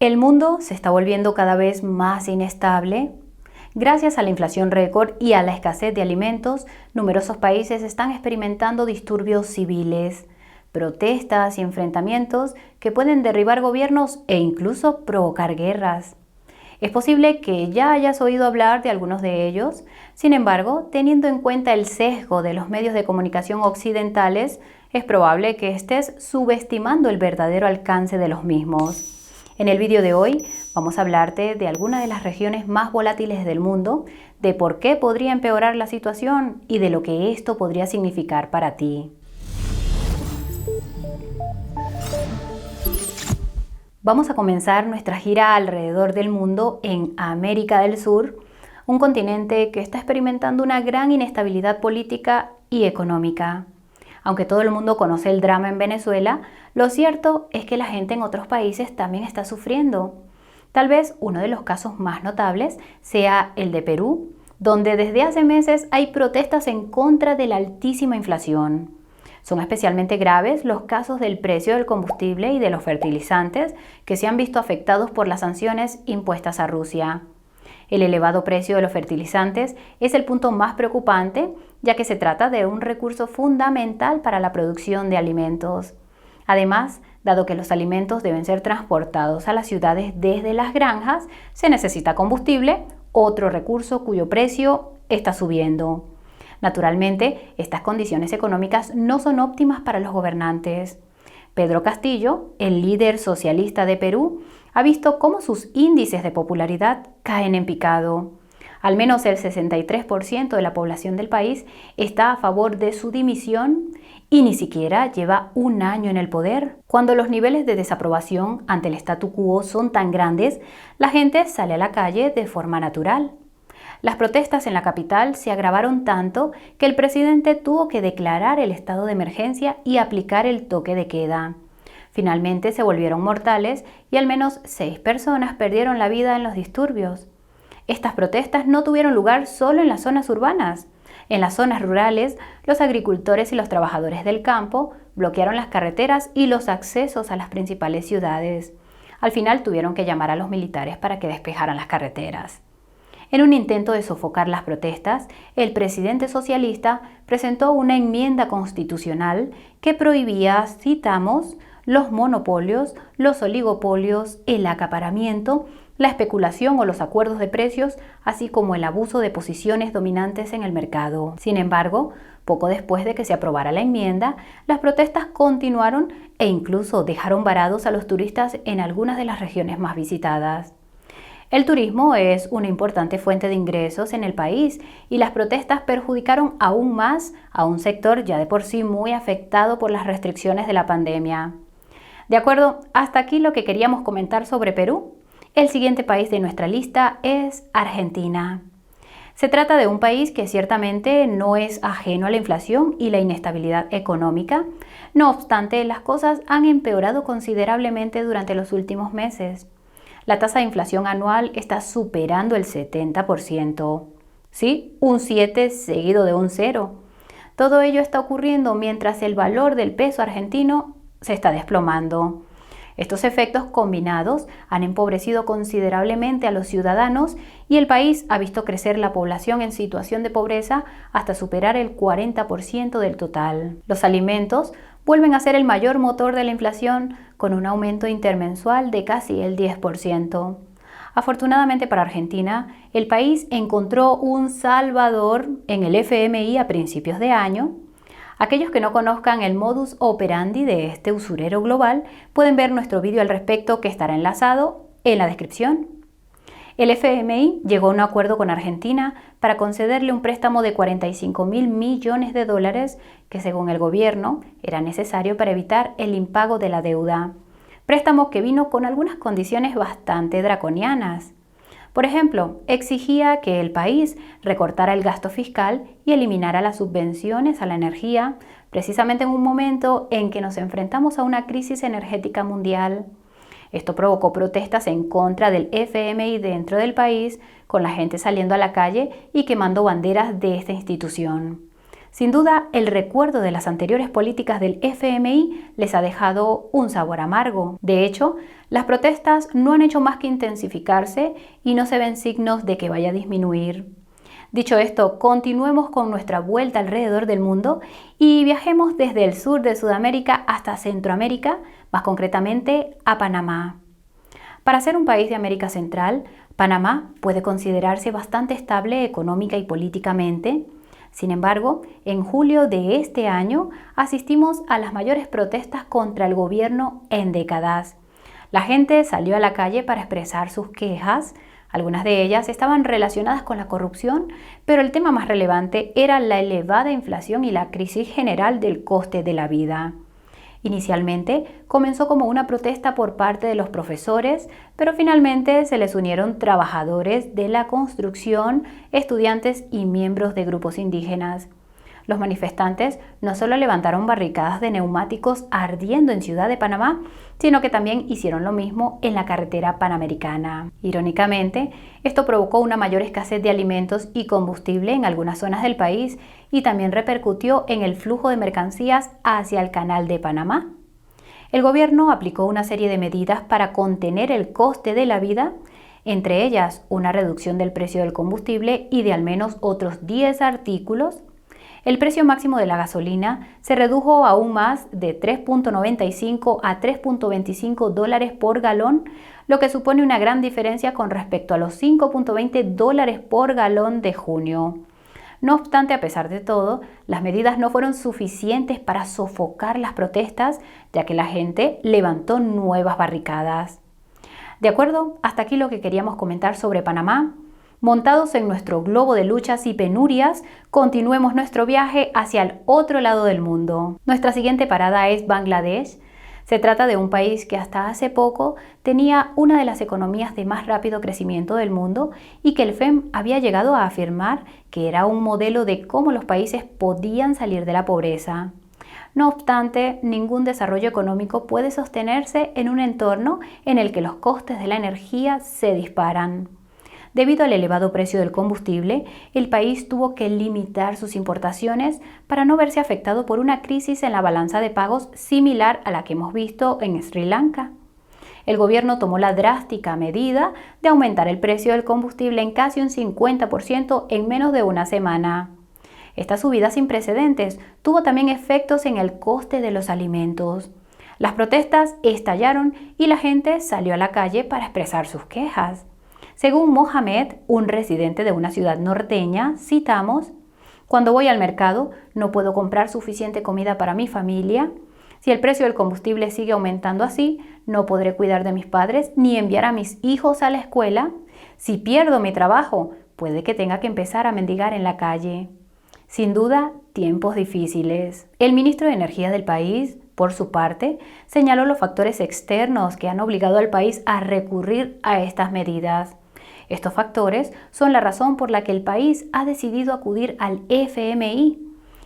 El mundo se está volviendo cada vez más inestable. Gracias a la inflación récord y a la escasez de alimentos, numerosos países están experimentando disturbios civiles, protestas y enfrentamientos que pueden derribar gobiernos e incluso provocar guerras. Es posible que ya hayas oído hablar de algunos de ellos, sin embargo, teniendo en cuenta el sesgo de los medios de comunicación occidentales, es probable que estés subestimando el verdadero alcance de los mismos. En el vídeo de hoy vamos a hablarte de algunas de las regiones más volátiles del mundo, de por qué podría empeorar la situación y de lo que esto podría significar para ti. Vamos a comenzar nuestra gira alrededor del mundo en América del Sur, un continente que está experimentando una gran inestabilidad política y económica. Aunque todo el mundo conoce el drama en Venezuela, lo cierto es que la gente en otros países también está sufriendo. Tal vez uno de los casos más notables sea el de Perú, donde desde hace meses hay protestas en contra de la altísima inflación. Son especialmente graves los casos del precio del combustible y de los fertilizantes que se han visto afectados por las sanciones impuestas a Rusia. El elevado precio de los fertilizantes es el punto más preocupante, ya que se trata de un recurso fundamental para la producción de alimentos. Además, dado que los alimentos deben ser transportados a las ciudades desde las granjas, se necesita combustible, otro recurso cuyo precio está subiendo. Naturalmente, estas condiciones económicas no son óptimas para los gobernantes. Pedro Castillo, el líder socialista de Perú, ha visto cómo sus índices de popularidad caen en picado. Al menos el 63% de la población del país está a favor de su dimisión y ni siquiera lleva un año en el poder. Cuando los niveles de desaprobación ante el statu quo son tan grandes, la gente sale a la calle de forma natural. Las protestas en la capital se agravaron tanto que el presidente tuvo que declarar el estado de emergencia y aplicar el toque de queda. Finalmente se volvieron mortales y al menos 6 personas perdieron la vida en los disturbios. Estas protestas no tuvieron lugar solo en las zonas urbanas. En las zonas rurales, los agricultores y los trabajadores del campo bloquearon las carreteras y los accesos a las principales ciudades. Al final tuvieron que llamar a los militares para que despejaran las carreteras. En un intento de sofocar las protestas, el presidente socialista presentó una enmienda constitucional que prohibía, citamos, los monopolios, los oligopolios, el acaparamiento, la especulación o los acuerdos de precios, así como el abuso de posiciones dominantes en el mercado. Sin embargo, poco después de que se aprobara la enmienda, las protestas continuaron e incluso dejaron varados a los turistas en algunas de las regiones más visitadas. El turismo es una importante fuente de ingresos en el país y las protestas perjudicaron aún más a un sector ya de por sí muy afectado por las restricciones de la pandemia. De acuerdo, hasta aquí lo que queríamos comentar sobre Perú. El siguiente país de nuestra lista es Argentina. Se trata de un país que ciertamente no es ajeno a la inflación y la inestabilidad económica. No obstante, las cosas han empeorado considerablemente durante los últimos meses. La tasa de inflación anual está superando el 70%. Sí, un 7 seguido de un 0. Todo ello está ocurriendo mientras el valor del peso argentino se está desplomando. Estos efectos combinados han empobrecido considerablemente a los ciudadanos y el país ha visto crecer la población en situación de pobreza hasta superar el 40% del total. Los alimentos vuelven a ser el mayor motor de la inflación con un aumento intermensual de casi el 10%. Afortunadamente para Argentina, el país encontró un salvador en el FMI a principios de año. Aquellos que no conozcan el modus operandi de este usurero global pueden ver nuestro vídeo al respecto que estará enlazado en la descripción. El FMI llegó a un acuerdo con Argentina para concederle un préstamo de 45.000 millones de dólares que según el gobierno era necesario para evitar el impago de la deuda. Préstamo que vino con algunas condiciones bastante draconianas. Por ejemplo, exigía que el país recortara el gasto fiscal y eliminara las subvenciones a la energía, precisamente en un momento en que nos enfrentamos a una crisis energética mundial. Esto provocó protestas en contra del FMI dentro del país, con la gente saliendo a la calle y quemando banderas de esta institución. Sin duda, el recuerdo de las anteriores políticas del FMI les ha dejado un sabor amargo. De hecho, las protestas no han hecho más que intensificarse y no se ven signos de que vaya a disminuir. Dicho esto, continuemos con nuestra vuelta alrededor del mundo y viajemos desde el sur de Sudamérica hasta Centroamérica, más concretamente a Panamá. Para ser un país de América Central, Panamá puede considerarse bastante estable económica y políticamente. Sin embargo, en julio de este año asistimos a las mayores protestas contra el gobierno en décadas. La gente salió a la calle para expresar sus quejas. Algunas de ellas estaban relacionadas con la corrupción, pero el tema más relevante era la elevada inflación y la crisis general del coste de la vida. Inicialmente comenzó como una protesta por parte de los profesores, pero finalmente se les unieron trabajadores de la construcción, estudiantes y miembros de grupos indígenas. Los manifestantes no solo levantaron barricadas de neumáticos ardiendo en Ciudad de Panamá, sino que también hicieron lo mismo en la carretera panamericana. Irónicamente, esto provocó una mayor escasez de alimentos y combustible en algunas zonas del país y también repercutió en el flujo de mercancías hacia el Canal de Panamá. El gobierno aplicó una serie de medidas para contener el coste de la vida, entre ellas una reducción del precio del combustible y de al menos otros 10 artículos. El precio máximo de la gasolina se redujo aún más de 3.95 a 3.25 dólares por galón, lo que supone una gran diferencia con respecto a los 5.20 dólares por galón de junio. No obstante, a pesar de todo, las medidas no fueron suficientes para sofocar las protestas, ya que la gente levantó nuevas barricadas. De acuerdo, hasta aquí lo que queríamos comentar sobre Panamá. Montados en nuestro globo de luchas y penurias, continuemos nuestro viaje hacia el otro lado del mundo. Nuestra siguiente parada es Bangladesh. Se trata de un país que hasta hace poco tenía una de las economías de más rápido crecimiento del mundo y que el FMI había llegado a afirmar que era un modelo de cómo los países podían salir de la pobreza. No obstante, ningún desarrollo económico puede sostenerse en un entorno en el que los costes de la energía se disparan. Debido al elevado precio del combustible, el país tuvo que limitar sus importaciones para no verse afectado por una crisis en la balanza de pagos similar a la que hemos visto en Sri Lanka. El gobierno tomó la drástica medida de aumentar el precio del combustible en casi un 50% en menos de una semana. Esta subida sin precedentes tuvo también efectos en el coste de los alimentos. Las protestas estallaron y la gente salió a la calle para expresar sus quejas. Según Mohamed, un residente de una ciudad norteña, citamos: "Cuando voy al mercado no puedo comprar suficiente comida para mi familia. Si el precio del combustible sigue aumentando así, no podré cuidar de mis padres ni enviar a mis hijos a la escuela. Si pierdo mi trabajo, puede que tenga que empezar a mendigar en la calle". Sin duda, tiempos difíciles. El ministro de Energía del país, por su parte, señaló los factores externos que han obligado al país a recurrir a estas medidas. Estos factores son la razón por la que el país ha decidido acudir al FMI.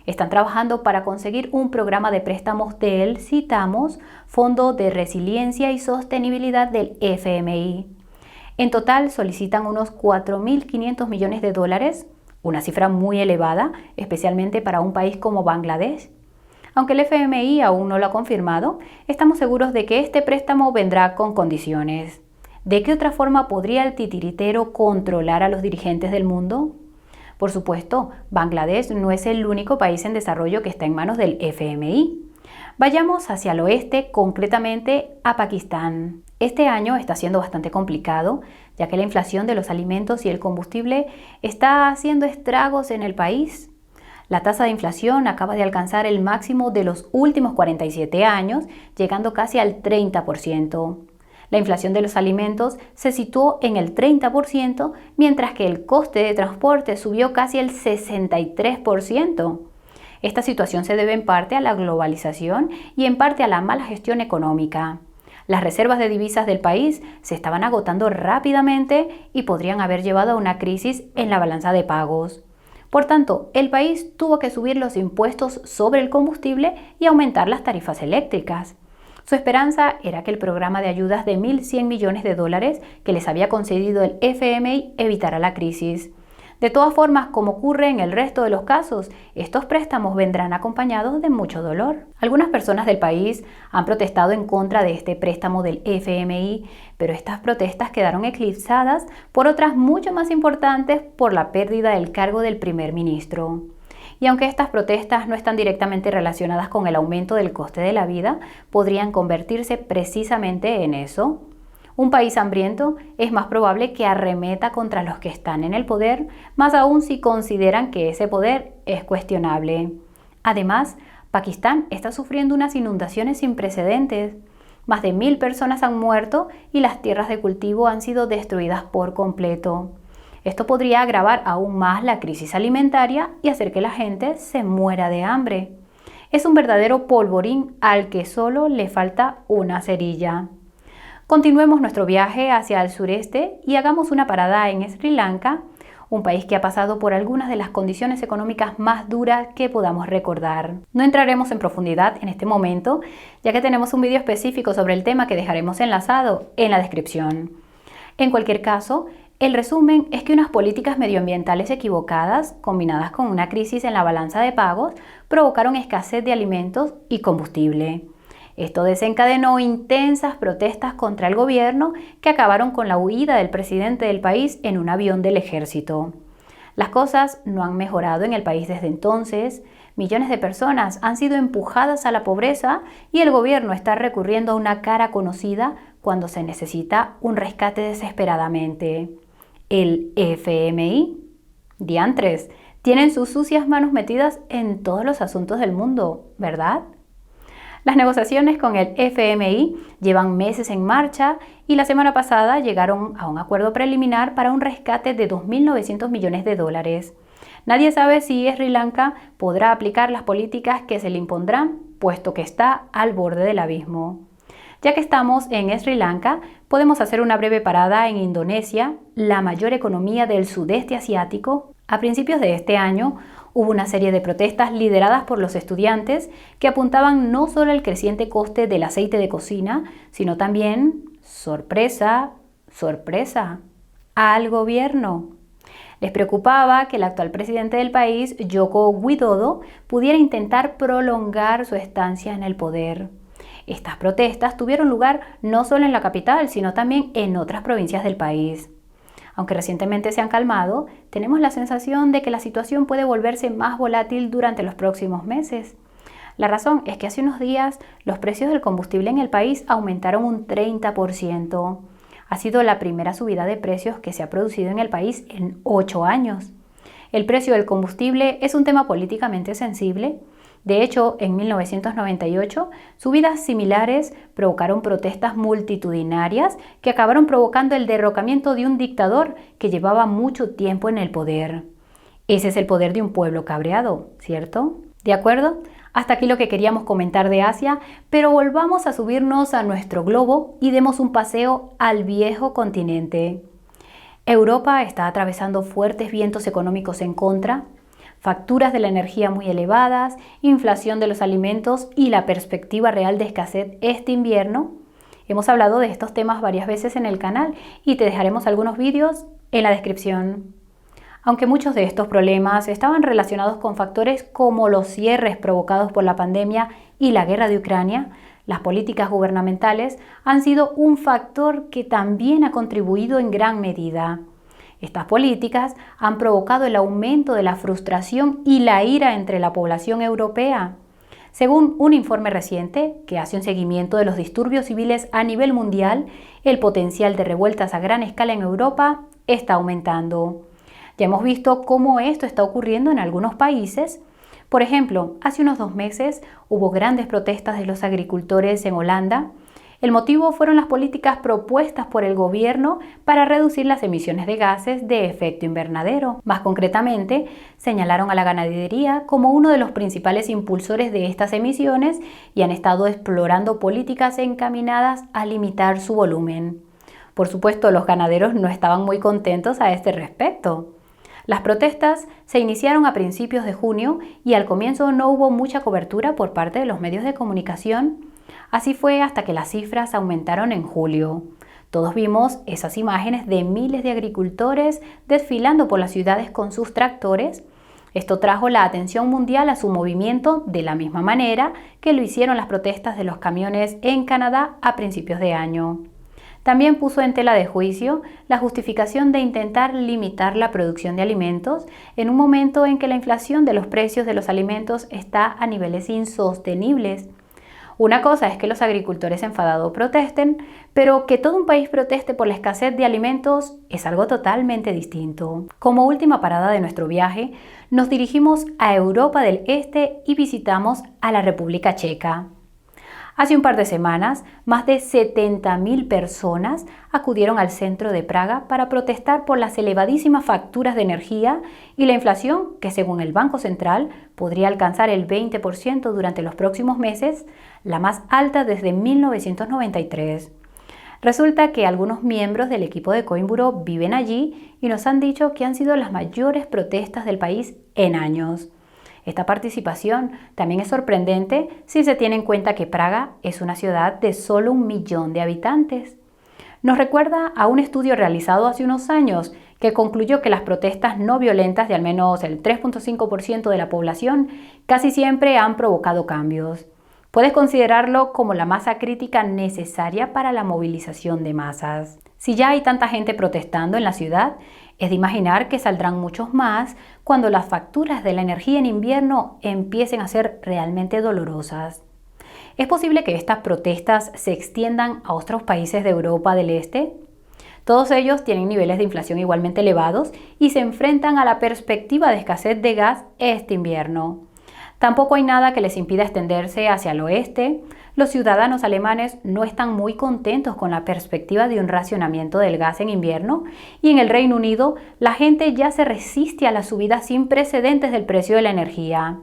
Están trabajando para conseguir un programa de préstamos del, citamos, Fondo de Resiliencia y Sostenibilidad del FMI. En total solicitan unos 4.500 millones de dólares, una cifra muy elevada, especialmente para un país como Bangladesh. Aunque el FMI aún no lo ha confirmado, estamos seguros de que este préstamo vendrá con condiciones. ¿De qué otra forma podría el titiritero controlar a los dirigentes del mundo? Por supuesto, Bangladesh no es el único país en desarrollo que está en manos del FMI. Vayamos hacia el oeste, concretamente a Pakistán. Este año está siendo bastante complicado, ya que la inflación de los alimentos y el combustible está haciendo estragos en el país. La tasa de inflación acaba de alcanzar el máximo de los últimos 47 años, llegando casi al 30%. La inflación de los alimentos se situó en el 30%, mientras que el coste de transporte subió casi el 63%. Esta situación se debe en parte a la globalización y en parte a la mala gestión económica. Las reservas de divisas del país se estaban agotando rápidamente y podrían haber llevado a una crisis en la balanza de pagos. Por tanto, el país tuvo que subir los impuestos sobre el combustible y aumentar las tarifas eléctricas. Su esperanza era que el programa de ayudas de 1.100 millones de dólares que les había concedido el FMI evitara la crisis. De todas formas, como ocurre en el resto de los casos, estos préstamos vendrán acompañados de mucho dolor. Algunas personas del país han protestado en contra de este préstamo del FMI, pero estas protestas quedaron eclipsadas por otras mucho más importantes, por la pérdida del cargo del primer ministro. Y aunque estas protestas no están directamente relacionadas con el aumento del coste de la vida, podrían convertirse precisamente en eso. Un país hambriento es más probable que arremeta contra los que están en el poder, más aún si consideran que ese poder es cuestionable. Además, Pakistán está sufriendo unas inundaciones sin precedentes. Más de 1000 personas han muerto y las tierras de cultivo han sido destruidas por completo. Esto podría agravar aún más la crisis alimentaria y hacer que la gente se muera de hambre. Es un verdadero polvorín al que solo le falta una cerilla. Continuemos nuestro viaje hacia el sureste y hagamos una parada en Sri Lanka, un país que ha pasado por algunas de las condiciones económicas más duras que podamos recordar. No entraremos en profundidad en este momento, ya que tenemos un video específico sobre el tema que dejaremos enlazado en la descripción. En cualquier caso, el resumen es que unas políticas medioambientales equivocadas, combinadas con una crisis en la balanza de pagos, provocaron escasez de alimentos y combustible. Esto desencadenó intensas protestas contra el gobierno que acabaron con la huida del presidente del país en un avión del ejército. Las cosas no han mejorado en el país desde entonces. Millones de personas han sido empujadas a la pobreza y el gobierno está recurriendo a una cara conocida cuando se necesita un rescate desesperadamente. El FMI. Diantres, tienen sus sucias manos metidas en todos los asuntos del mundo, ¿verdad? Las negociaciones con el FMI llevan meses en marcha y la semana pasada llegaron a un acuerdo preliminar para un rescate de 2.900 millones de dólares. Nadie sabe si Sri Lanka podrá aplicar las políticas que se le impondrán, puesto que está al borde del abismo. Ya que estamos en Sri Lanka, podemos hacer una breve parada en Indonesia, la mayor economía del sudeste asiático. A principios de este año, hubo una serie de protestas lideradas por los estudiantes que apuntaban no solo al creciente coste del aceite de cocina, sino también, sorpresa, sorpresa, al gobierno. Les preocupaba que el actual presidente del país, Joko Widodo, pudiera intentar prolongar su estancia en el poder. Estas protestas tuvieron lugar no solo en la capital, sino también en otras provincias del país. Aunque recientemente se han calmado, tenemos la sensación de que la situación puede volverse más volátil durante los próximos meses. La razón es que hace unos días los precios del combustible en el país aumentaron un 30%. Ha sido la primera subida de precios que se ha producido en el país en 8 años. El precio del combustible es un tema políticamente sensible. De hecho, en 1998, subidas similares provocaron protestas multitudinarias que acabaron provocando el derrocamiento de un dictador que llevaba mucho tiempo en el poder. Ese es el poder de un pueblo cabreado, ¿cierto? ¿De acuerdo? Hasta aquí lo que queríamos comentar de Asia, pero volvamos a subirnos a nuestro globo y demos un paseo al viejo continente. Europa está atravesando fuertes vientos económicos en contra, facturas de la energía muy elevadas, inflación de los alimentos y la perspectiva real de escasez este invierno. Hemos hablado de estos temas varias veces en el canal y te dejaremos algunos vídeos en la descripción. Aunque muchos de estos problemas estaban relacionados con factores como los cierres provocados por la pandemia y la guerra de Ucrania, las políticas gubernamentales han sido un factor que también ha contribuido en gran medida. Estas políticas han provocado el aumento de la frustración y la ira entre la población europea. Según un informe reciente que hace un seguimiento de los disturbios civiles a nivel mundial, el potencial de revueltas a gran escala en Europa está aumentando. Ya hemos visto cómo esto está ocurriendo en algunos países. Por ejemplo, hace unos 2 meses hubo grandes protestas de los agricultores en Holanda. El motivo fueron las políticas propuestas por el gobierno para reducir las emisiones de gases de efecto invernadero. Más concretamente, señalaron a la ganadería como uno de los principales impulsores de estas emisiones y han estado explorando políticas encaminadas a limitar su volumen. Por supuesto, los ganaderos no estaban muy contentos a este respecto. Las protestas se iniciaron a principios de junio y al comienzo no hubo mucha cobertura por parte de los medios de comunicación. Así fue hasta que las cifras aumentaron en julio. Todos vimos esas imágenes de miles de agricultores desfilando por las ciudades con sus tractores. Esto trajo la atención mundial a su movimiento de la misma manera que lo hicieron las protestas de los camiones en Canadá a principios de año. También puso en tela de juicio la justificación de intentar limitar la producción de alimentos en un momento en que la inflación de los precios de los alimentos está a niveles insostenibles. Una cosa es que los agricultores enfadados protesten, pero que todo un país proteste por la escasez de alimentos es algo totalmente distinto. Como última parada de nuestro viaje, nos dirigimos a Europa del Este y visitamos a la República Checa. Hace un par de semanas, más de 70.000 personas acudieron al centro de Praga para protestar por las elevadísimas facturas de energía y la inflación, que según el Banco Central podría alcanzar el 20% durante los próximos meses, la más alta desde 1993. Resulta que algunos miembros del equipo de Coinburo viven allí y nos han dicho que han sido las mayores protestas del país en años. Esta participación también es sorprendente si se tiene en cuenta que Praga es una ciudad de solo 1 millón de habitantes. Nos recuerda a un estudio realizado hace unos años que concluyó que las protestas no violentas de al menos el 3.5% de la población casi siempre han provocado cambios. Puedes considerarlo como la masa crítica necesaria para la movilización de masas. Si ya hay tanta gente protestando en la ciudad, es de imaginar que saldrán muchos más cuando las facturas de la energía en invierno empiecen a ser realmente dolorosas. ¿Es posible que estas protestas se extiendan a otros países de Europa del Este? Todos ellos tienen niveles de inflación igualmente elevados y se enfrentan a la perspectiva de escasez de gas este invierno. Tampoco hay nada que les impida extenderse hacia el oeste. Los ciudadanos alemanes no están muy contentos con la perspectiva de un racionamiento del gas en invierno y en el Reino Unido la gente ya se resiste a la subida sin precedentes del precio de la energía.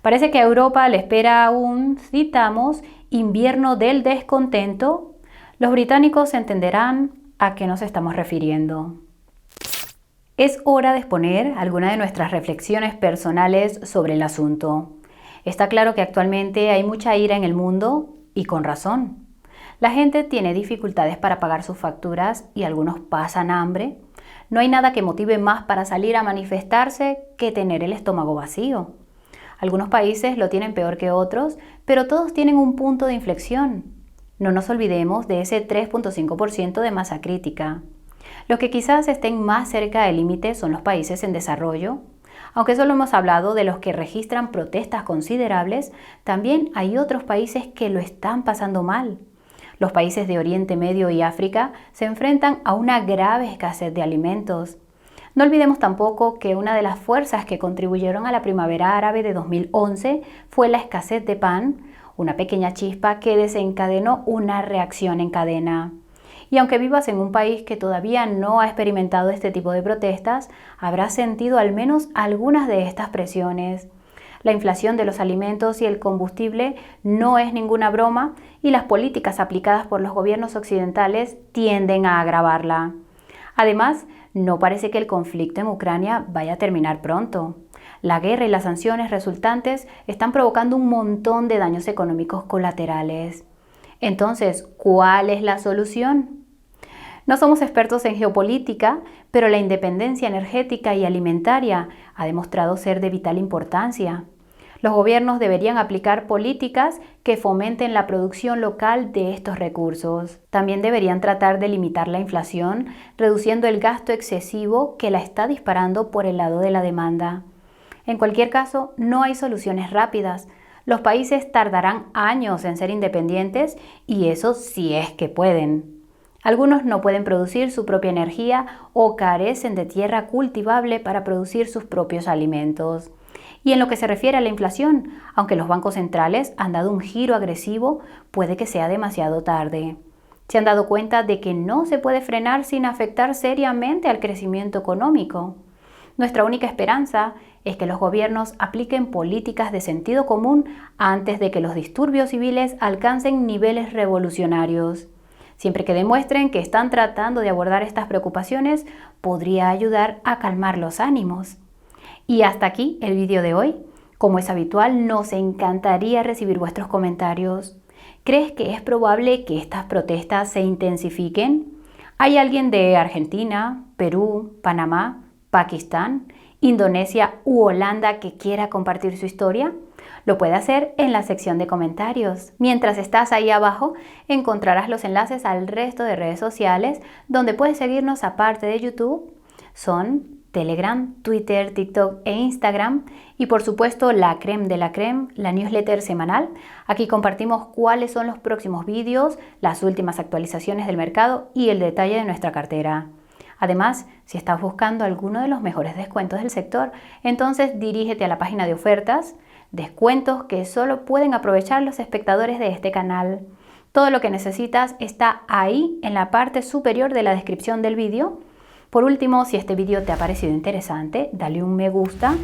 Parece que a Europa le espera un, citamos, invierno del descontento. Los británicos entenderán a qué nos estamos refiriendo. Es hora de exponer algunas de nuestras reflexiones personales sobre el asunto. Está claro que actualmente hay mucha ira en el mundo y con razón. La gente tiene dificultades para pagar sus facturas y algunos pasan hambre. No hay nada que motive más para salir a manifestarse que tener el estómago vacío. Algunos países lo tienen peor que otros, pero todos tienen un punto de inflexión. No nos olvidemos de ese 3.5% de masa crítica. Los que quizás estén más cerca del límite son los países en desarrollo. Aunque solo hemos hablado de los que registran protestas considerables, también hay otros países que lo están pasando mal. Los países de Oriente Medio y África se enfrentan a una grave escasez de alimentos. No olvidemos tampoco que una de las fuerzas que contribuyeron a la primavera árabe de 2011 fue la escasez de pan, una pequeña chispa que desencadenó una reacción en cadena. Y aunque vivas en un país que todavía no ha experimentado este tipo de protestas, habrás sentido al menos algunas de estas presiones. La inflación de los alimentos y el combustible no es ninguna broma y las políticas aplicadas por los gobiernos occidentales tienden a agravarla. Además, no parece que el conflicto en Ucrania vaya a terminar pronto. La guerra y las sanciones resultantes están provocando un montón de daños económicos colaterales. Entonces, ¿cuál es la solución? No somos expertos en geopolítica, pero la independencia energética y alimentaria ha demostrado ser de vital importancia. Los gobiernos deberían aplicar políticas que fomenten la producción local de estos recursos. También deberían tratar de limitar la inflación, reduciendo el gasto excesivo que la está disparando por el lado de la demanda. En cualquier caso, no hay soluciones rápidas. Los países tardarán años en ser independientes y eso sí es que pueden. Algunos no pueden producir su propia energía o carecen de tierra cultivable para producir sus propios alimentos. Y en lo que se refiere a la inflación, aunque los bancos centrales han dado un giro agresivo, puede que sea demasiado tarde. Se han dado cuenta de que no se puede frenar sin afectar seriamente al crecimiento económico. Nuestra única esperanza es que los gobiernos apliquen políticas de sentido común antes de que los disturbios civiles alcancen niveles revolucionarios. Siempre que demuestren que están tratando de abordar estas preocupaciones, podría ayudar a calmar los ánimos. Y hasta aquí el vídeo de hoy. Como es habitual, nos encantaría recibir vuestros comentarios. ¿Crees que es probable que estas protestas se intensifiquen? ¿Hay alguien de Argentina, Perú, Panamá, Pakistán, Indonesia u Holanda que quiera compartir su historia? Lo puede hacer en la sección de comentarios. Mientras estás ahí abajo, encontrarás los enlaces al resto de redes sociales donde puedes seguirnos aparte de YouTube. Son Telegram, Twitter, TikTok e Instagram. Y por supuesto la creme de la creme, la newsletter semanal. Aquí compartimos cuáles son los próximos vídeos, las últimas actualizaciones del mercado y el detalle de nuestra cartera. Además, si estás buscando alguno de los mejores descuentos del sector, entonces dirígete a la página de ofertas, descuentos que solo pueden aprovechar los espectadores de este canal. Todo lo que necesitas está ahí en la parte superior de la descripción del vídeo. Por último, si este vídeo te ha parecido interesante, dale un me gusta.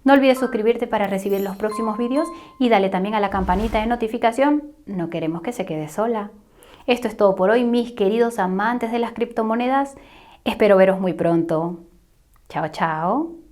No olvides suscribirte para recibir los próximos vídeos y dale también a la campanita de notificación. No queremos que se quede sola. Esto es todo por hoy, mis queridos amantes de las criptomonedas. Espero veros muy pronto. Chao, chao.